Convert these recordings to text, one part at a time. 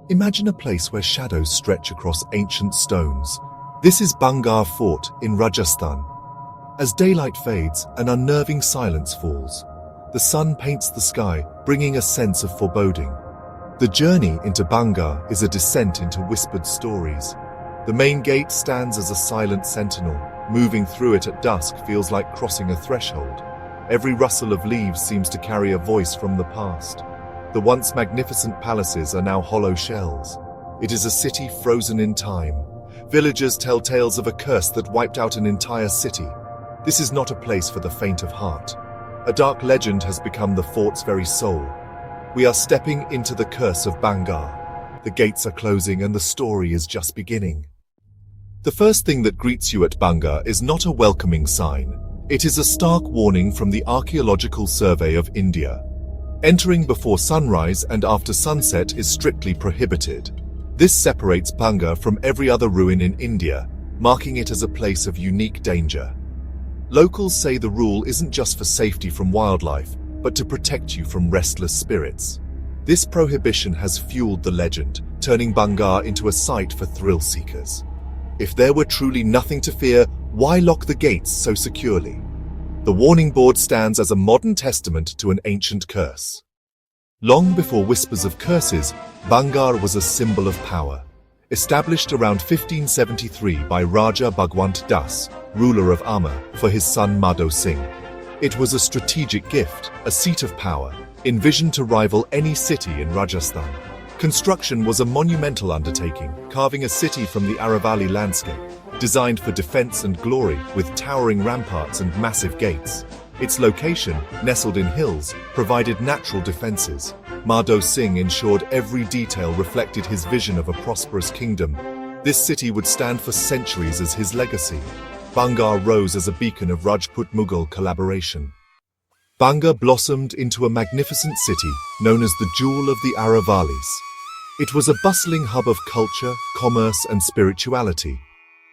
Imagine a place where shadows stretch across ancient stones. This is Bhangarh Fort in Rajasthan. As daylight fades, an unnerving silence falls. The sun paints the sky, bringing a sense of foreboding. The journey into Bhangarh is a descent into whispered stories. The main gate stands as a silent sentinel. Moving through it at dusk feels like crossing a threshold. Every rustle of leaves seems to carry a voice from the past. The once magnificent palaces are now hollow shells. It is a city frozen in time. Villagers tell tales of a curse that wiped out an entire city. This is not a place for the faint of heart. A dark legend has become the fort's very soul. We are stepping into the curse of Bhangarh. The gates are closing and the story is just beginning. The first thing that greets you at Bhangarh is not a welcoming sign. It is a stark warning from the Archaeological Survey of India. Entering before sunrise and after sunset is strictly prohibited. This separates Bhangarh from every other ruin in India, marking it as a place of unique danger. Locals say the rule isn't just for safety from wildlife, but to protect you from restless spirits. This prohibition has fueled the legend, turning Bhangarh into a site for thrill seekers. If there were truly nothing to fear, why lock the gates so securely? The warning board stands as a modern testament to an ancient curse. Long before whispers of curses, Bhangarh was a symbol of power. Established around 1573 by Raja Bhagwant Das, ruler of Amma, for his son Madho Singh. It was a strategic gift, a seat of power, envisioned to rival any city in Rajasthan. Construction was a monumental undertaking, carving a city from the Aravalli landscape, designed for defense and glory with towering ramparts and massive gates. Its location, nestled in hills, provided natural defenses. Madho Singh ensured every detail reflected his vision of a prosperous kingdom. This city would stand for centuries as his legacy. Bhangarh rose as a beacon of Rajput-Mughal collaboration. Bhangarh blossomed into a magnificent city known as the Jewel of the Aravallis. It was a bustling hub of culture, commerce, and spirituality.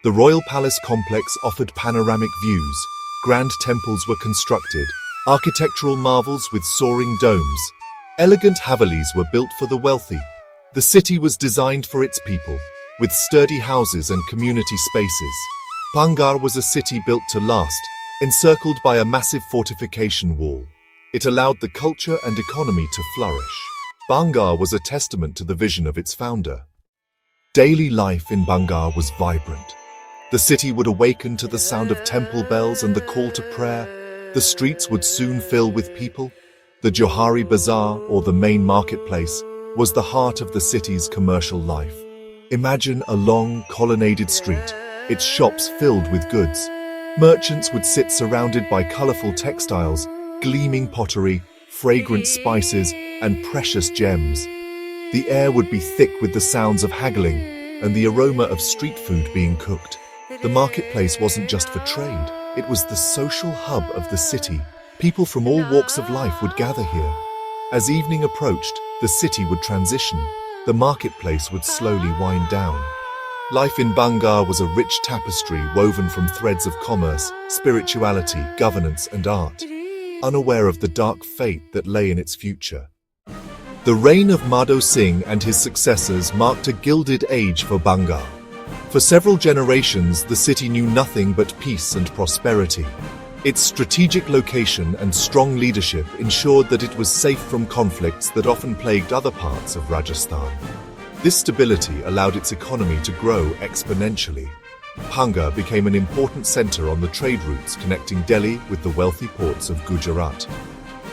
The royal palace complex offered panoramic views. Grand temples were constructed, architectural marvels with soaring domes. Elegant havelis were built for the wealthy. The city was designed for its people, with sturdy houses and community spaces. Bhangarh was a city built to last, encircled by a massive fortification wall. It allowed the culture and economy to flourish. Bhangarh was a testament to the vision of its founder. Daily life in Bhangarh was vibrant. The city would awaken to the sound of temple bells and the call to prayer. The streets would soon fill with people. The Johari Bazaar, or the main marketplace, was the heart of the city's commercial life. Imagine a long, colonnaded street, its shops filled with goods. Merchants would sit surrounded by colorful textiles, gleaming pottery, fragrant spices, and precious gems. The air would be thick with the sounds of haggling and the aroma of street food being cooked. The marketplace wasn't just for trade, it was the social hub of the city. People from all walks of life would gather here. As evening approached, the city would transition. The marketplace would slowly wind down. Life in Bhangarh was a rich tapestry woven from threads of commerce, spirituality, governance, and art, unaware of the dark fate that lay in its future. The reign of Madho Singh and his successors marked a gilded age for Bhangarh. For several generations, the city knew nothing but peace and prosperity. Its strategic location and strong leadership ensured that it was safe from conflicts that often plagued other parts of Rajasthan. This stability allowed its economy to grow exponentially. Bhangarh became an important center on the trade routes connecting Delhi with the wealthy ports of Gujarat.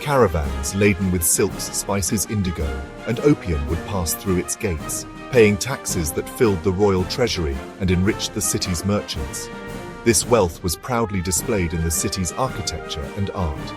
Caravans laden with silks, spices, indigo, and opium would pass through its gates, paying taxes that filled the royal treasury and enriched the city's merchants. This wealth was proudly displayed in the city's architecture and art.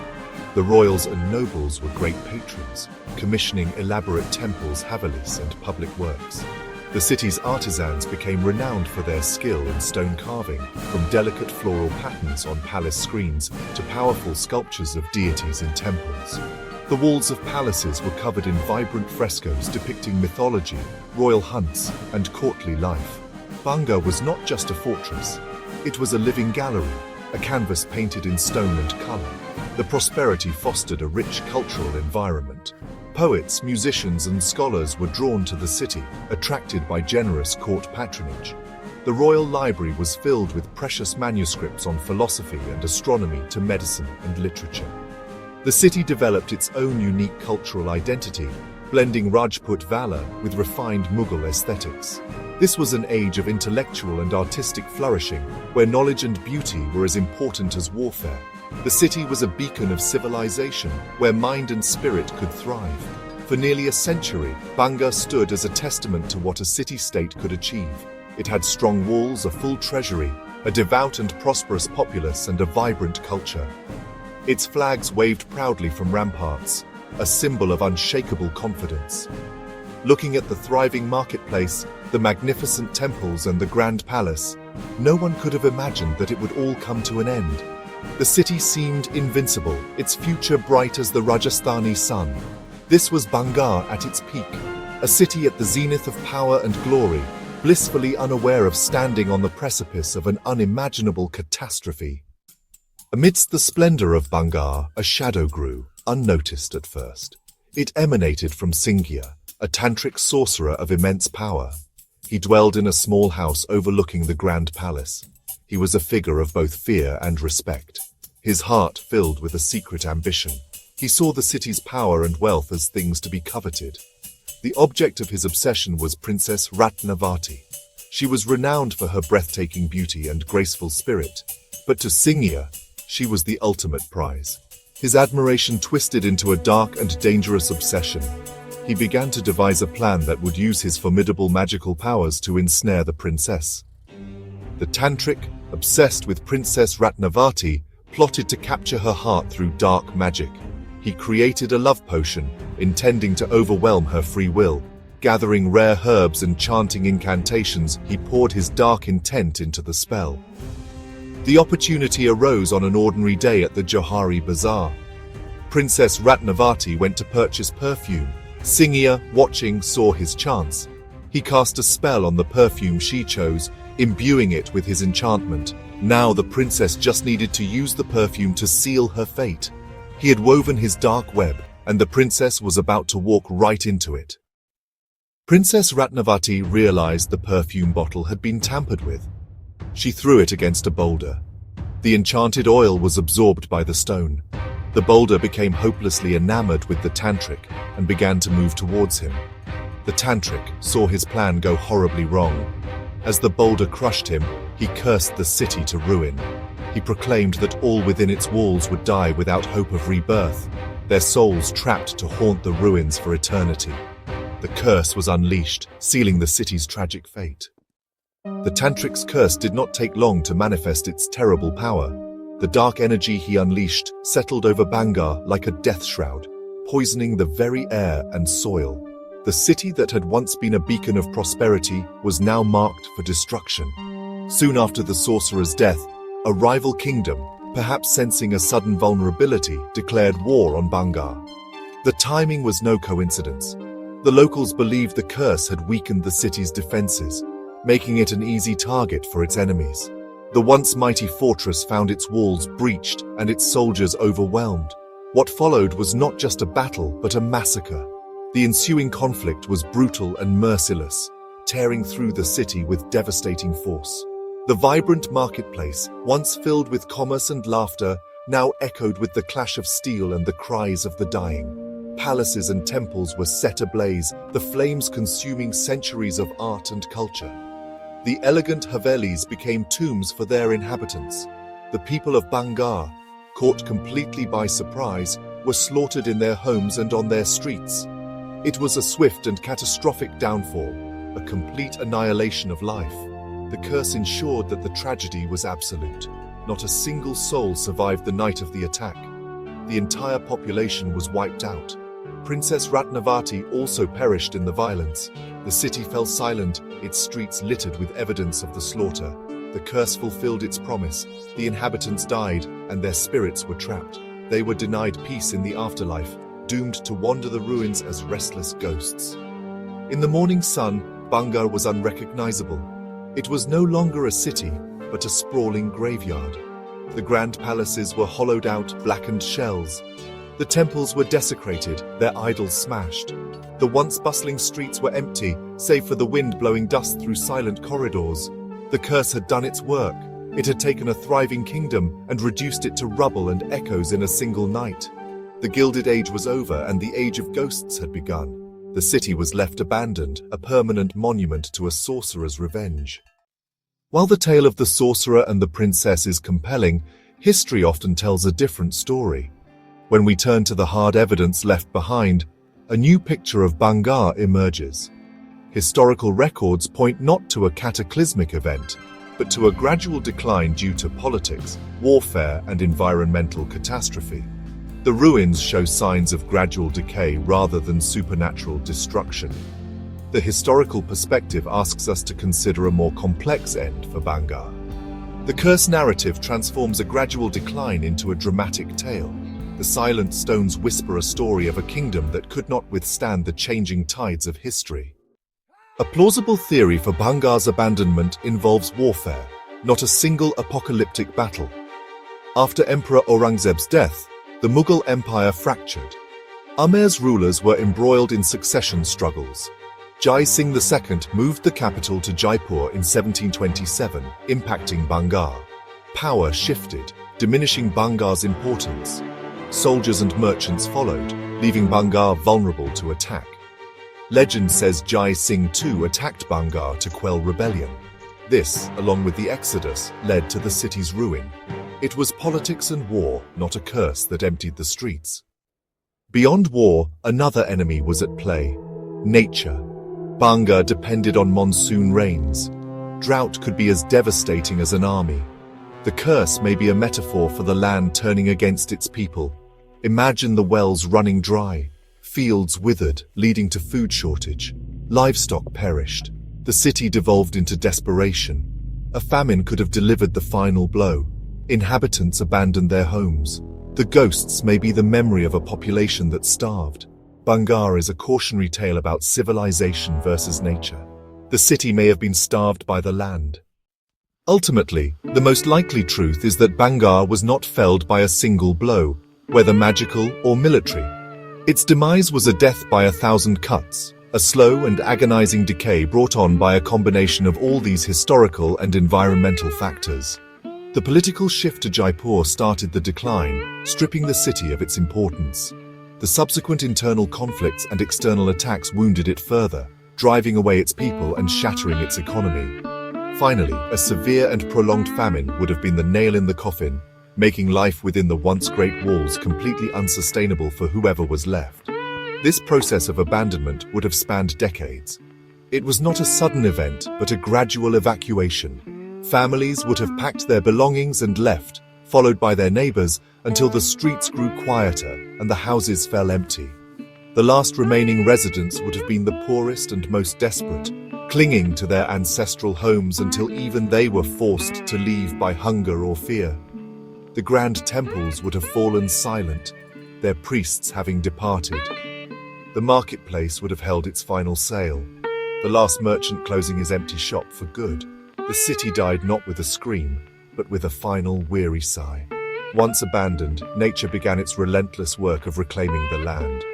The royals and nobles were great patrons, commissioning elaborate temples, havelis, and public works. The city's artisans became renowned for their skill in stone carving, from delicate floral patterns on palace screens to powerful sculptures of deities in temples. The walls of palaces were covered in vibrant frescoes depicting mythology, royal hunts, and courtly life. Bhangarh was not just a fortress. It was a living gallery, a canvas painted in stone and color. The prosperity fostered a rich cultural environment. Poets, musicians, and scholars were drawn to the city, attracted by generous court patronage. The royal library was filled with precious manuscripts on philosophy and astronomy to medicine and literature. The city developed its own unique cultural identity, blending Rajput valor with refined Mughal aesthetics. This was an age of intellectual and artistic flourishing, where knowledge and beauty were as important as warfare. The city was a beacon of civilization, where mind and spirit could thrive. For nearly a century, Bhangarh stood as a testament to what a city-state could achieve. It had strong walls, a full treasury, a devout and prosperous populace, and a vibrant culture. Its flags waved proudly from ramparts, a symbol of unshakable confidence. Looking at the thriving marketplace, the magnificent temples, and the grand palace, no one could have imagined that it would all come to an end. The city seemed invincible, its future bright as the Rajasthani sun. This was Bhangarh at its peak, a city at the zenith of power and glory, blissfully unaware of standing on the precipice of an unimaginable catastrophe. Amidst the splendor of Bhangarh, a shadow grew, unnoticed at first. It emanated from Singya, a tantric sorcerer of immense power. He dwelled in a small house overlooking the grand palace. He was a figure of both fear and respect, his heart filled with a secret ambition. He saw the city's power and wealth as things to be coveted. The object of his obsession was Princess Ratnavati. She was renowned for her breathtaking beauty and graceful spirit, but to Singya, she was the ultimate prize. His admiration twisted into a dark and dangerous obsession. He began to devise a plan that would use his formidable magical powers to ensnare the princess. The tantric, obsessed with Princess Ratnavati, plotted to capture her heart through dark magic. He created a love potion, intending to overwhelm her free will. Gathering rare herbs and chanting incantations, he poured his dark intent into the spell. The opportunity arose on an ordinary day at the Johari Bazaar. Princess Ratnavati went to purchase perfume. Singya, watching, saw his chance. He cast a spell on the perfume she chose, imbuing it with his enchantment. Now the princess just needed to use the perfume to seal her fate. He had woven his dark web, and the princess was about to walk right into it. Princess Ratnavati realized the perfume bottle had been tampered with. She threw it against a boulder. The enchanted oil was absorbed by the stone. The boulder became hopelessly enamored with the tantric and began to move towards him. The tantric saw his plan go horribly wrong. As the boulder crushed him, he cursed the city to ruin. He proclaimed that all within its walls would die without hope of rebirth, their souls trapped to haunt the ruins for eternity. The curse was unleashed, sealing the city's tragic fate. The tantric's curse did not take long to manifest its terrible power. The dark energy he unleashed settled over Bhangarh like a death shroud, poisoning the very air and soil. The city that had once been a beacon of prosperity was now marked for destruction. Soon after the sorcerer's death, a rival kingdom, perhaps sensing a sudden vulnerability, declared war on Bhangarh. The timing was no coincidence. The locals believed the curse had weakened the city's defenses, making it an easy target for its enemies. The once mighty fortress found its walls breached and its soldiers overwhelmed. What followed was not just a battle, but a massacre. The ensuing conflict was brutal and merciless, tearing through the city with devastating force. The vibrant marketplace, once filled with commerce and laughter, now echoed with the clash of steel and the cries of the dying. Palaces and temples were set ablaze, the flames consuming centuries of art and culture. The elegant Havelis became tombs for their inhabitants. The people of Bhangarh, caught completely by surprise, were slaughtered in their homes and on their streets. It was a swift and catastrophic downfall, a complete annihilation of life. The curse ensured that the tragedy was absolute. Not a single soul survived the night of the attack. The entire population was wiped out. Princess Ratnavati also perished in the violence. The city fell silent, its streets littered with evidence of the slaughter. The curse fulfilled its promise. The inhabitants died, and their spirits were trapped. They were denied peace in the afterlife, doomed to wander the ruins as restless ghosts. In the morning sun, Bhangarh was unrecognizable. It was no longer a city, but a sprawling graveyard. The grand palaces were hollowed out, blackened shells. The temples were desecrated, their idols smashed. The once bustling streets were empty, save for the wind blowing dust through silent corridors. The curse had done its work. It had taken a thriving kingdom and reduced it to rubble and echoes in a single night. The Gilded Age was over and the Age of Ghosts had begun. The city was left abandoned, a permanent monument to a sorcerer's revenge. While the tale of the sorcerer and the princess is compelling, history often tells a different story. When we turn to the hard evidence left behind, a new picture of Bhangarh emerges. Historical records point not to a cataclysmic event, but to a gradual decline due to politics, warfare, and environmental catastrophe. The ruins show signs of gradual decay rather than supernatural destruction. The historical perspective asks us to consider a more complex end for Bhangarh. The curse narrative transforms a gradual decline into a dramatic tale. The silent stones whisper a story of a kingdom that could not withstand the changing tides of history. A plausible theory for Bhangarh's abandonment involves warfare, not a single apocalyptic battle. After Emperor Aurangzeb's death, the Mughal Empire fractured. Amer's rulers were embroiled in succession struggles. Jai Singh II moved the capital to Jaipur in 1727, impacting Bhangarh. Power shifted, diminishing Bhangarh's importance. Soldiers and merchants followed, leaving Bhangarh vulnerable to attack. Legend says Jai Singh II attacked Bhangarh to quell rebellion. This, along with the exodus, led to the city's ruin. It was politics and war, not a curse, that emptied the streets. Beyond war, another enemy was at play: nature. Bhangarh depended on monsoon rains. Drought could be as devastating as an army. The curse may be a metaphor for the land turning against its people. Imagine the wells running dry, fields withered, leading to food shortage. Livestock perished. The city devolved into desperation. A famine could have delivered the final blow. Inhabitants abandoned their homes. The ghosts may be the memory of a population that starved. Bhangarh is a cautionary tale about civilization versus nature. The city may have been starved by the land. Ultimately, the most likely truth is that Bhangarh was not felled by a single blow, whether magical or military. Its demise was a death by 1,000 cuts, a slow and agonizing decay brought on by a combination of all these historical and environmental factors. The political shift to Jaipur started the decline, stripping the city of its importance. The subsequent internal conflicts and external attacks wounded it further, driving away its people and shattering its economy. Finally, a severe and prolonged famine would have been the nail in the coffin, making life within the once great walls completely unsustainable for whoever was left. This process of abandonment would have spanned decades. It was not a sudden event, but a gradual evacuation. Families would have packed their belongings and left, followed by their neighbors, until the streets grew quieter and the houses fell empty. The last remaining residents would have been the poorest and most desperate, clinging to their ancestral homes until even they were forced to leave by hunger or fear. The grand temples would have fallen silent, their priests having departed. The marketplace would have held its final sale, the last merchant closing his empty shop for good. The city died not with a scream, but with a final weary sigh. Once abandoned, nature began its relentless work of reclaiming the land.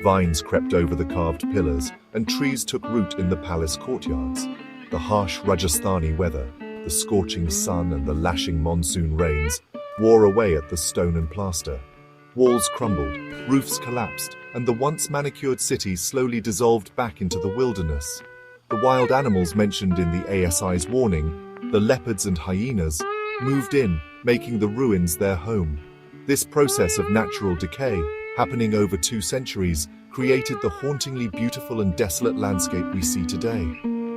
Vines crept over the carved pillars, and trees took root in the palace courtyards. The harsh Rajasthani weather, the scorching sun and the lashing monsoon rains, wore away at the stone and plaster. Walls crumbled, roofs collapsed, and the once manicured city slowly dissolved back into the wilderness. The wild animals mentioned in the ASI's warning, the leopards and hyenas, moved in, making the ruins their home. This process of natural decay, happening over 2 centuries, created the hauntingly beautiful and desolate landscape we see today.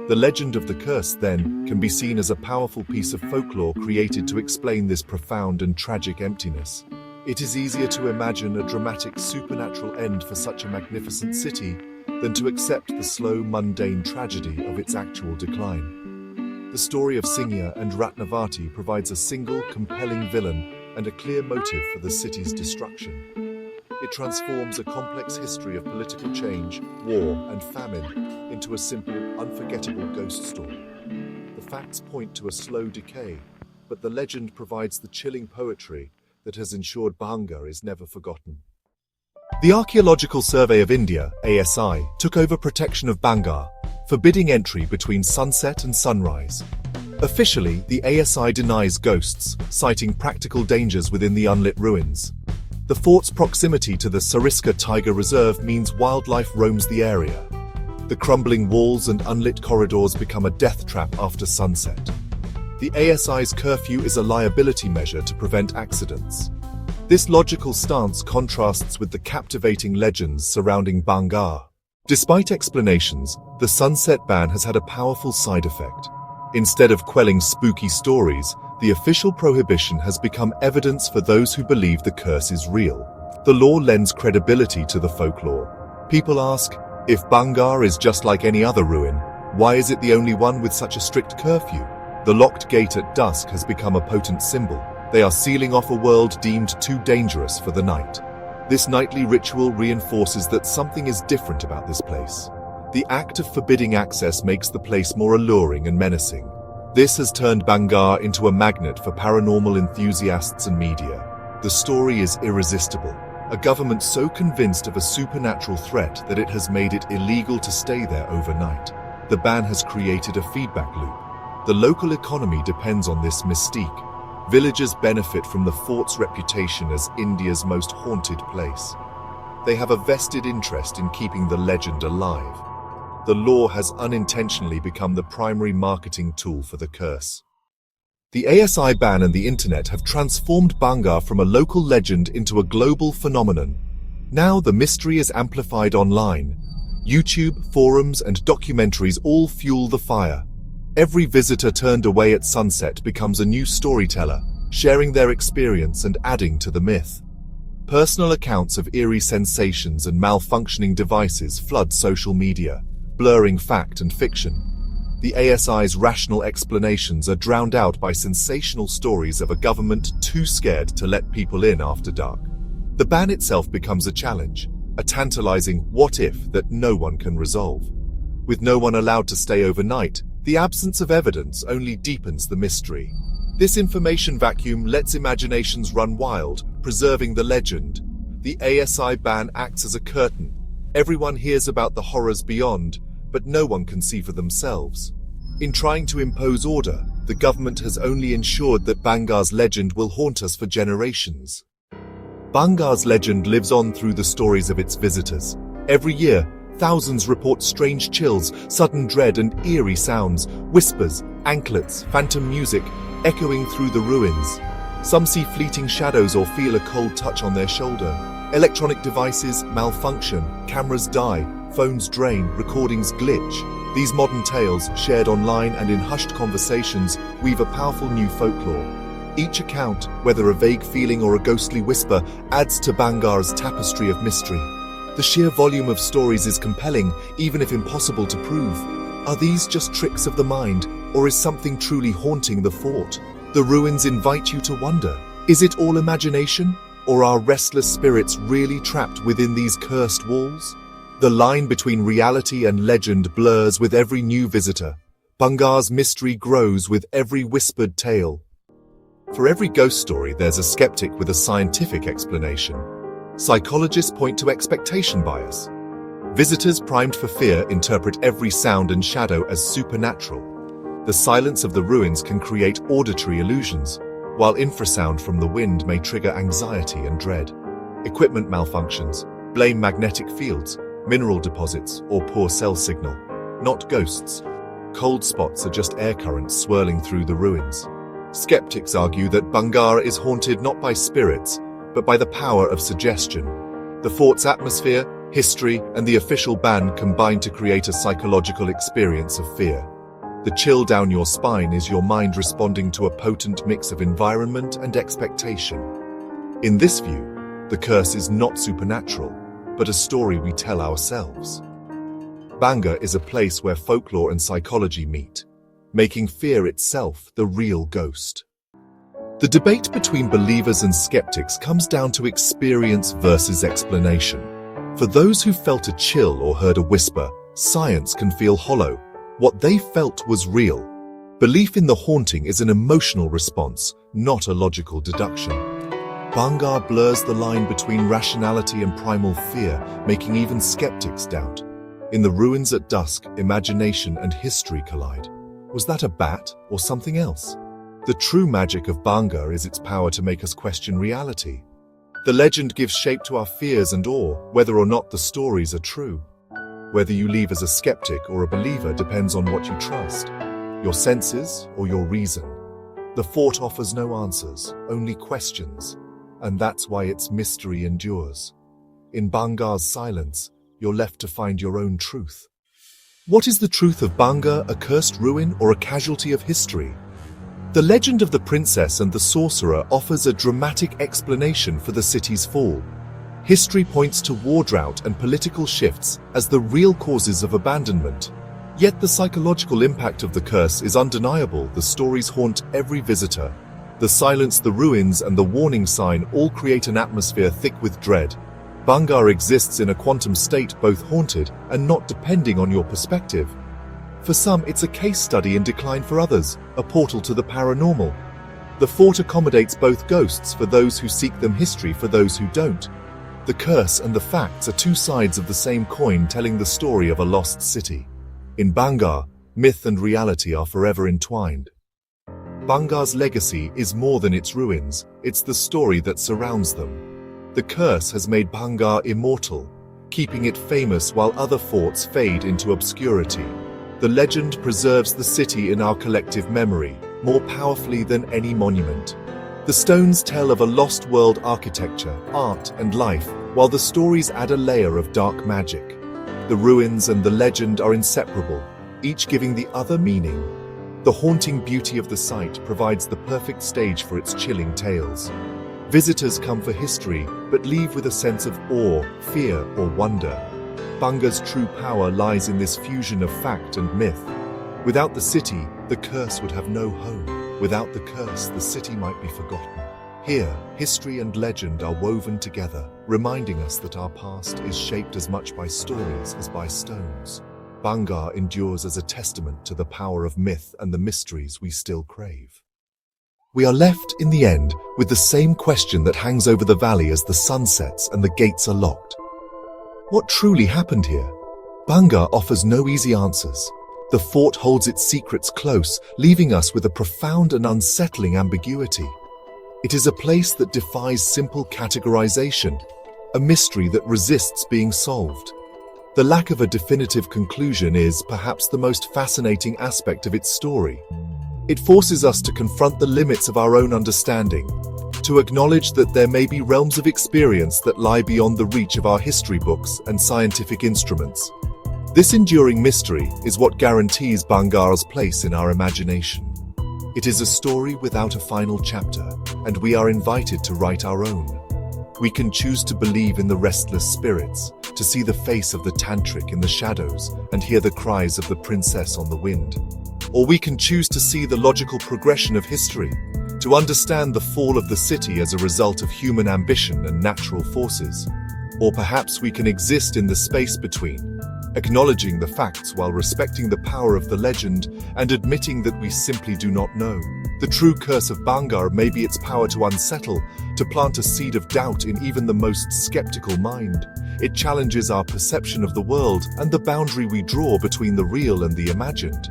The legend of the curse, then, can be seen as a powerful piece of folklore created to explain this profound and tragic emptiness. It is easier to imagine a dramatic supernatural end for such a magnificent city than to accept the slow, mundane tragedy of its actual decline. The story of Singya and Ratnavati provides a single, compelling villain and a clear motive for the city's destruction. It transforms a complex history of political change, war, and famine into a simple, unforgettable ghost story. The facts point to a slow decay, but the legend provides the chilling poetry that has ensured Bhangarh is never forgotten. The Archaeological Survey of India, ASI, took over protection of Bhangarh, forbidding entry between sunset and sunrise. Officially, the ASI denies ghosts, citing practical dangers within the unlit ruins. The fort's proximity to the Sariska Tiger Reserve means wildlife roams the area. The crumbling walls and unlit corridors become a death trap after sunset. The ASI's curfew is a liability measure to prevent accidents. This logical stance contrasts with the captivating legends surrounding Bhangarh. Despite explanations, the sunset ban has had a powerful side effect. Instead of quelling spooky stories, the official prohibition has become evidence for those who believe the curse is real. The law lends credibility to the folklore. People ask, if Bhangarh is just like any other ruin, why is it the only one with such a strict curfew? The locked gate at dusk has become a potent symbol. They are sealing off a world deemed too dangerous for the night. This nightly ritual reinforces that something is different about this place. The act of forbidding access makes the place more alluring and menacing. This has turned Bhangarh into a magnet for paranormal enthusiasts and media. The story is irresistible. A government so convinced of a supernatural threat that it has made it illegal to stay there overnight. The ban has created a feedback loop. The local economy depends on this mystique. Villagers benefit from the fort's reputation as India's most haunted place. They have a vested interest in keeping the legend alive. The law has unintentionally become the primary marketing tool for the curse. The ASI ban and the internet have transformed Bhangarh from a local legend into a global phenomenon. Now the mystery is amplified online. YouTube, forums, and documentaries all fuel the fire. Every visitor turned away at sunset becomes a new storyteller, sharing their experience and adding to the myth. Personal accounts of eerie sensations and malfunctioning devices flood social media, blurring fact and fiction. The ASI's rational explanations are drowned out by sensational stories of a government too scared to let people in after dark. The ban itself becomes a challenge, a tantalizing what if that no one can resolve. With no one allowed to stay overnight, the absence of evidence only deepens the mystery. This information vacuum lets imaginations run wild, preserving the legend. The ASI ban acts as a curtain. Everyone hears about the horrors beyond, but no one can see for themselves. In trying to impose order, the government has only ensured that Bhangarh's legend will haunt us for generations. Bhangarh's legend lives on through the stories of its visitors. Every year, thousands report strange chills, sudden dread, and eerie sounds, whispers, anklets, phantom music, echoing through the ruins. Some see fleeting shadows or feel a cold touch on their shoulder. Electronic devices malfunction, cameras die, phones drain, recordings glitch. These modern tales, shared online and in hushed conversations, weave a powerful new folklore. Each account, whether a vague feeling or a ghostly whisper, adds to Bhangarh's tapestry of mystery. The sheer volume of stories is compelling, even if impossible to prove. Are these just tricks of the mind, or is something truly haunting the fort? The ruins invite you to wonder, is it all imagination, or are restless spirits really trapped within these cursed walls? The line between reality and legend blurs with every new visitor. Bhangarh's mystery grows with every whispered tale. For every ghost story, there's a skeptic with a scientific explanation. Psychologists point to expectation bias. Visitors primed for fear interpret every sound and shadow as supernatural. The silence of the ruins can create auditory illusions, while infrasound from the wind may trigger anxiety and dread. Equipment malfunctions, blame magnetic fields, mineral deposits, or poor cell signal. Not ghosts. Cold spots are just air currents swirling through the ruins. Skeptics argue that Bhangarh is haunted not by spirits, but by the power of suggestion. The fort's atmosphere, history, and the official ban combine to create a psychological experience of fear. The chill down your spine is your mind responding to a potent mix of environment and expectation. In this view, the curse is not supernatural, but a story we tell ourselves. Bhangarh is a place where folklore and psychology meet, making fear itself the real ghost. The debate between believers and skeptics comes down to experience versus explanation. For those who felt a chill or heard a whisper, science can feel hollow. What they felt was real. Belief in the haunting is an emotional response, not a logical deduction. Bhangarh blurs the line between rationality and primal fear, making even skeptics doubt. In the ruins at dusk, imagination and history collide. Was that a bat or something else? The true magic of Bhangarh is its power to make us question reality. The legend gives shape to our fears and awe, whether or not the stories are true. Whether you leave as a skeptic or a believer depends on what you trust, your senses or your reason. The fort offers no answers, only questions, and that's why its mystery endures. In Bhangarh's silence, you're left to find your own truth. What is the truth of Bhangarh, a cursed ruin or a casualty of history? The legend of the princess and the sorcerer offers a dramatic explanation for the city's fall. History points to war drought and political shifts as the real causes of abandonment. Yet the psychological impact of the curse is undeniable. The stories haunt every visitor. The silence, the ruins, and the warning sign all create an atmosphere thick with dread. Bhangarh exists in a quantum state, both haunted and not, depending on your perspective. For some, it's a case study in decline; for others, a portal to the paranormal. The fort accommodates both ghosts for those who seek them, history for those who don't. The curse and the facts are two sides of the same coin, telling the story of a lost city. In Bhangarh, myth and reality are forever entwined. Bhangarh's legacy is more than its ruins, it's the story that surrounds them. The curse has made Bhangarh immortal, keeping it famous while other forts fade into obscurity. The legend preserves the city in our collective memory, more powerfully than any monument. The stones tell of a lost world, architecture, art, and life, while the stories add a layer of dark magic. The ruins and the legend are inseparable, each giving the other meaning. The haunting beauty of the site provides the perfect stage for its chilling tales. Visitors come for history, but leave with a sense of awe, fear, or wonder. Bhangarh's true power lies in this fusion of fact and myth. Without the city, the curse would have no home. Without the curse, the city might be forgotten. Here, history and legend are woven together, reminding us that our past is shaped as much by stories as by stones. Bhangarh endures as a testament to the power of myth and the mysteries we still crave. We are left, in the end, with the same question that hangs over the valley as the sun sets and the gates are locked. What truly happened here? Bhangarh offers no easy answers. The fort holds its secrets close, leaving us with a profound and unsettling ambiguity. It is a place that defies simple categorization, a mystery that resists being solved. The lack of a definitive conclusion is perhaps the most fascinating aspect of its story. It forces us to confront the limits of our own understanding, to acknowledge that there may be realms of experience that lie beyond the reach of our history books and scientific instruments. This enduring mystery is what guarantees Bhangarh's place in our imagination. It is a story without a final chapter, and we are invited to write our own. We can choose to believe in the restless spirits, to see the face of the tantric in the shadows and hear the cries of the princess on the wind. Or we can choose to see the logical progression of history, to understand the fall of the city as a result of human ambition and natural forces. Or perhaps we can exist in the space between, acknowledging the facts while respecting the power of the legend and admitting that we simply do not know. The true curse of Bhangarh may be its power to unsettle, to plant a seed of doubt in even the most skeptical mind. It challenges our perception of the world and the boundary we draw between the real and the imagined.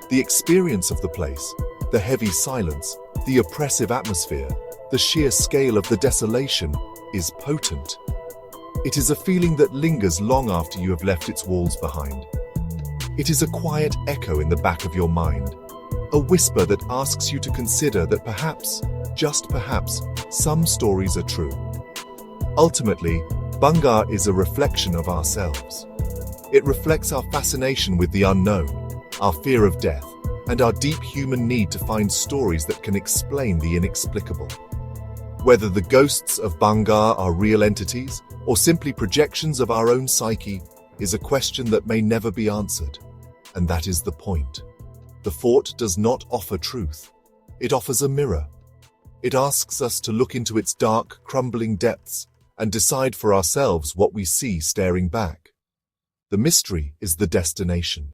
The experience of the place, the heavy silence, the oppressive atmosphere, the sheer scale of the desolation is potent. It is a feeling that lingers long after you have left its walls behind. It is a quiet echo in the back of your mind, a whisper that asks you to consider that perhaps, just perhaps, some stories are true. Ultimately, Bhangarh is a reflection of ourselves. It reflects our fascination with the unknown, our fear of death, and our deep human need to find stories that can explain the inexplicable. Whether the ghosts of Bhangarh are real entities or simply projections of our own psyche is a question that may never be answered. And that is the point. The fort does not offer truth. It offers a mirror. It asks us to look into its dark, crumbling depths and decide for ourselves what we see staring back. The mystery is the destination.